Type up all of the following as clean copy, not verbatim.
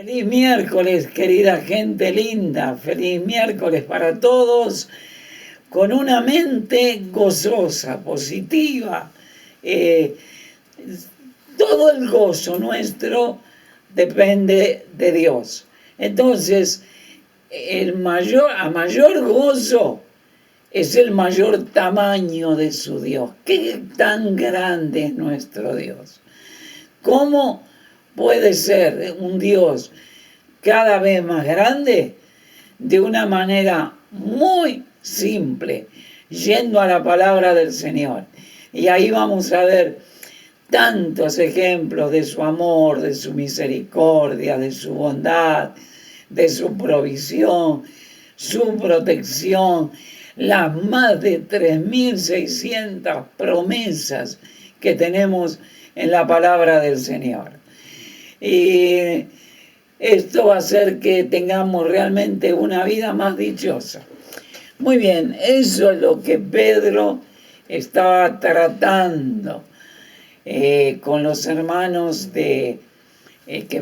Feliz miércoles, querida gente linda. Feliz miércoles para todos, con una mente gozosa, positiva. Eh, Todo el gozo nuestro depende de Dios. Entonces, a mayor gozo es el mayor tamaño de su Dios. ¿Qué tan grande es nuestro Dios? ¿Cómo puede ser un Dios cada vez más grande? De una manera muy simple, yendo a la palabra del Señor. Y ahí vamos a ver tantos ejemplos de su amor, de su misericordia, de su bondad, de su provisión, su protección, las más de 3.600 promesas que tenemos en la palabra del Señor. Y esto va a hacer que tengamos realmente una vida más dichosa. Muy bien, eso es lo que Pedro estaba tratando con los hermanos que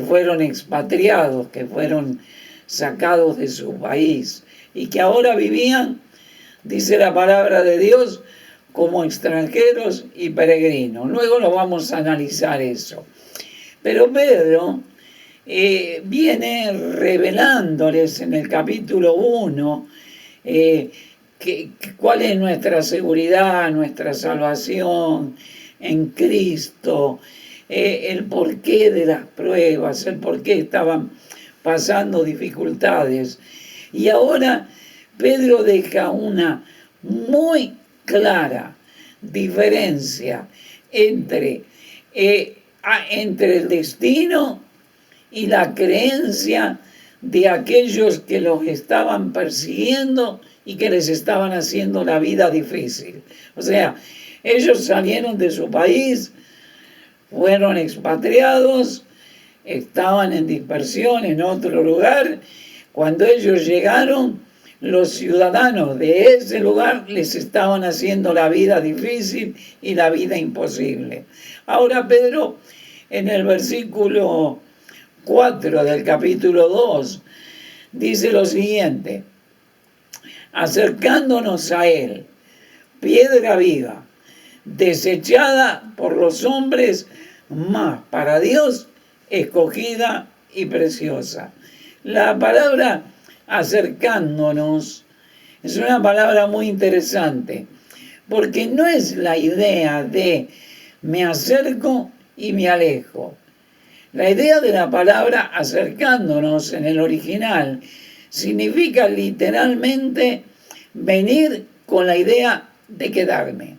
fueron expatriados, que fueron sacados de su país y que ahora vivían, dice la palabra de Dios, como extranjeros y peregrinos. Luego lo vamos a analizar eso. Pero Pedro viene revelándoles en el capítulo 1 cuál es nuestra seguridad, nuestra salvación en Cristo, el porqué de las pruebas, el porqué estaban pasando dificultades. Y ahora Pedro deja una muy clara diferencia entre el destino y la creencia de aquellos que los estaban persiguiendo y que les estaban haciendo la vida difícil. O sea, ellos salieron de su país, fueron expatriados, estaban en dispersión en otro lugar. Cuando ellos llegaron, los ciudadanos de ese lugar les estaban haciendo la vida difícil y la vida imposible. Ahora Pedro, en el versículo 4 del capítulo 2, dice lo siguiente: acercándonos a él, piedra viva, desechada por los hombres, mas para Dios escogida y preciosa. La palabra acercándonos es una palabra muy interesante, porque no es la idea de me acerco y me alejo. La idea de la palabra acercándonos en el original significa literalmente venir con la idea de quedarme.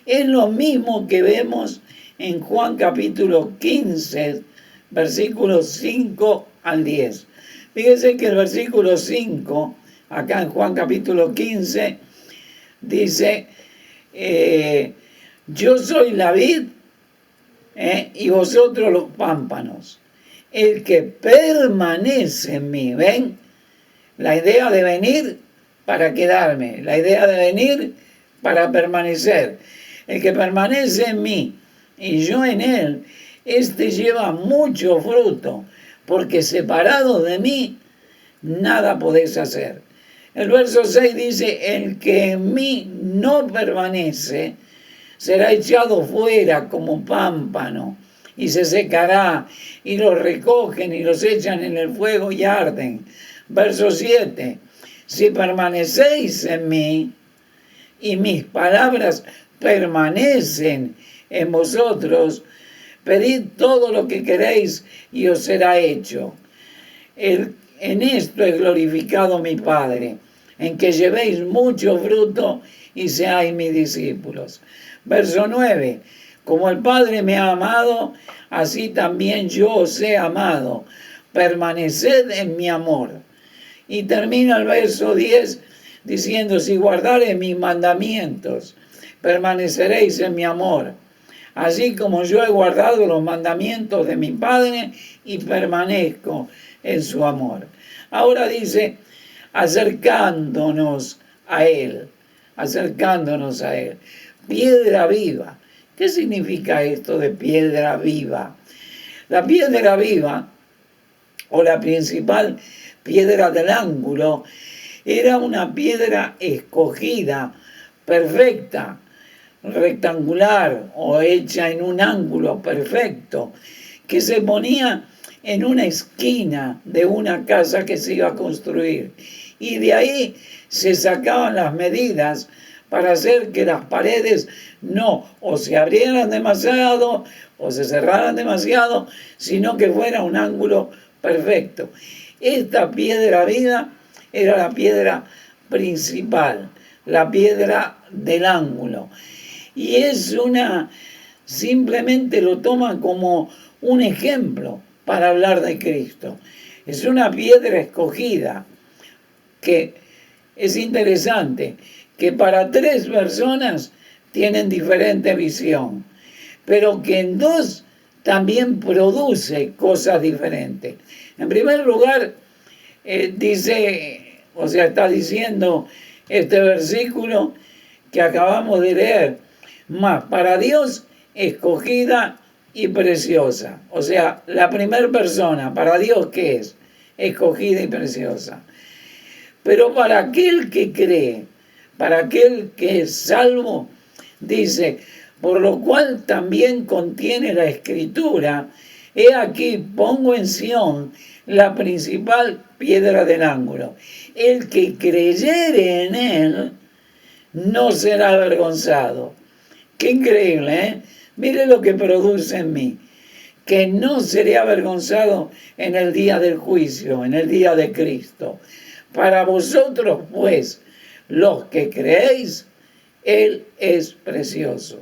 Es lo mismo que vemos en Juan capítulo 15, versículos 5 al 10. Fíjense que el versículo 5, acá en Juan capítulo 15, dice, yo soy la vid y vosotros los pámpanos. El que permanece en mí, ¿ven? La idea de venir para quedarme, la idea de venir para permanecer. El que permanece en mí y yo en él, este lleva mucho fruto, porque separado de mí, nada podéis hacer. El verso 6 dice, el que en mí no permanece, será echado fuera como pámpano, y se secará, y los recogen y los echan en el fuego y arden. Verso 7, si permanecéis en mí, y mis palabras permanecen en vosotros, pedid todo lo que queréis y os será hecho. En esto es glorificado mi Padre, en que llevéis mucho fruto y seáis mis discípulos. Verso 9, como el Padre me ha amado, así también yo os he amado. Permaneced en mi amor. Y termina el verso 10 diciendo, si guardareis mis mandamientos, permaneceréis en mi amor, así como yo he guardado los mandamientos de mi Padre y permanezco en su amor. Ahora dice, acercándonos a él, piedra viva. ¿Qué significa esto de piedra viva? La piedra viva o la principal piedra del ángulo, era una piedra escogida, perfecta, rectangular o hecha en un ángulo perfecto, que se ponía en una esquina de una casa que se iba a construir. Y de ahí se sacaban las medidas para hacer que las paredes no o se abrieran demasiado o se cerraran demasiado, sino que fuera un ángulo perfecto. Esta piedra viva era la piedra principal, la piedra del ángulo. Y es simplemente lo toman como un ejemplo para hablar de Cristo. Es una piedra escogida que es interesante, que para 3 personas tienen diferente visión, pero que en 2 también produce cosas diferentes. En primer lugar, está diciendo este versículo que acabamos de leer, más para Dios escogida y preciosa. O sea, la primera persona, para Dios, ¿qué es? Escogida y preciosa. Pero para aquel que cree, para aquel que es salvo, dice, por lo cual también contiene la Escritura, he aquí pongo en Sión la principal piedra del ángulo. El que creyere en él no será avergonzado. Qué increíble, ¿eh? Mire lo que produce en mí. Que no seré avergonzado en el día del juicio, en el día de Cristo. Para vosotros, pues, los que creéis, Él es precioso.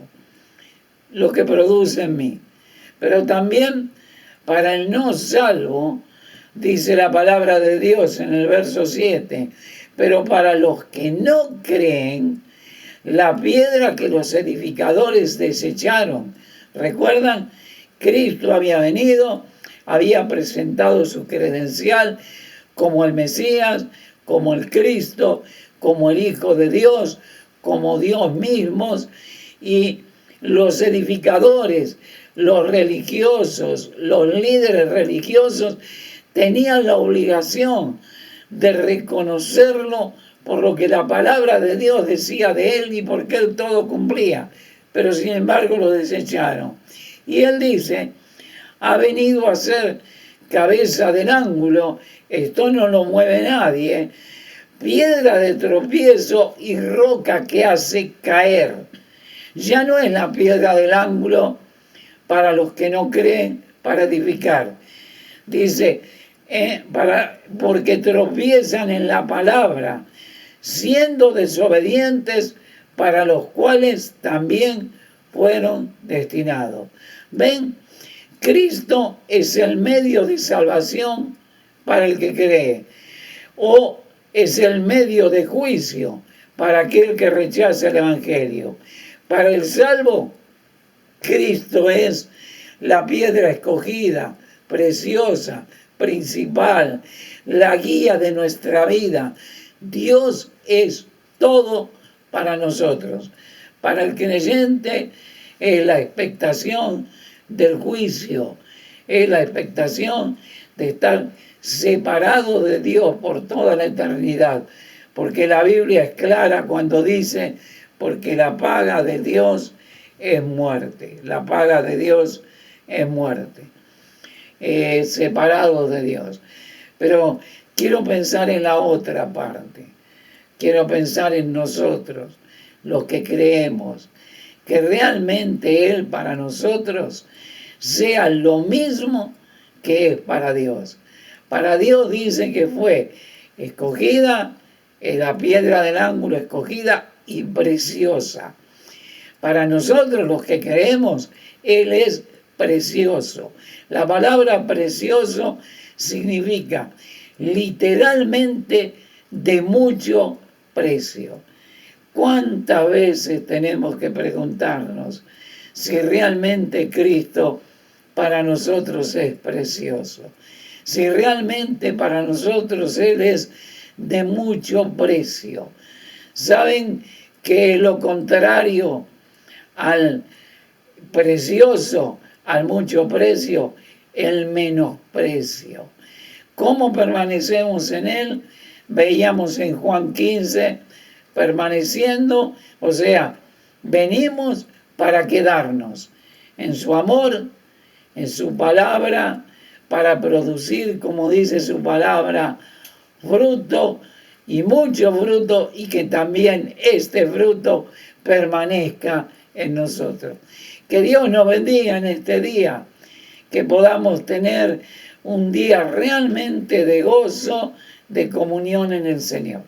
Lo que produce en mí. Pero también para el no salvo, dice la palabra de Dios en el verso 7, pero para los que no creen, la piedra que los edificadores desecharon. ¿Recuerdan? Cristo había venido, había presentado su credencial como el Mesías, como el Cristo, como el Hijo de Dios, como Dios mismo, y los edificadores, los religiosos, los líderes religiosos tenían la obligación de reconocerlo por lo que la palabra de Dios decía de él y porque él todo cumplía, pero sin embargo lo desecharon. Y él dice, ha venido a ser cabeza del ángulo, esto no lo mueve nadie, piedra de tropiezo y roca que hace caer. Ya no es la piedra del ángulo para los que no creen, para edificar. Dice, porque tropiezan en la palabra, siendo desobedientes, para los cuales también fueron destinados. ¿Ven? Cristo es el medio de salvación para el que cree, o es el medio de juicio para aquel que rechaza el Evangelio. Para el salvo, Cristo es la piedra escogida, preciosa, principal, la guía de nuestra vida. Dios es todo para nosotros. Para el creyente es la expectación del juicio, es la expectación de estar separado de Dios por toda la eternidad, porque la Biblia es clara cuando dice, porque la paga de Dios es muerte, la paga de Dios es muerte, separado de Dios. Pero quiero pensar en la otra parte, quiero pensar en nosotros, los que creemos, que realmente Él para nosotros sea lo mismo que es para Dios. Para Dios dice que fue escogida, la piedra del ángulo escogida y preciosa. Para nosotros los que creemos, Él es precioso. La palabra precioso significa literalmente de mucho precio. ¿Cuántas veces tenemos que preguntarnos si realmente Cristo para nosotros es precioso? Si realmente para nosotros Él es de mucho precio. ¿Saben que lo contrario al precioso, al mucho precio, el menosprecio? ¿Cómo permanecemos en Él? Veíamos en Juan 15, permaneciendo, o sea, venimos para quedarnos en su amor, en su palabra, para producir, como dice su palabra, fruto y mucho fruto, y que también este fruto permanezca en nosotros. Que Dios nos bendiga en este día, que podamos tener un día realmente de gozo, de comunión en el Señor.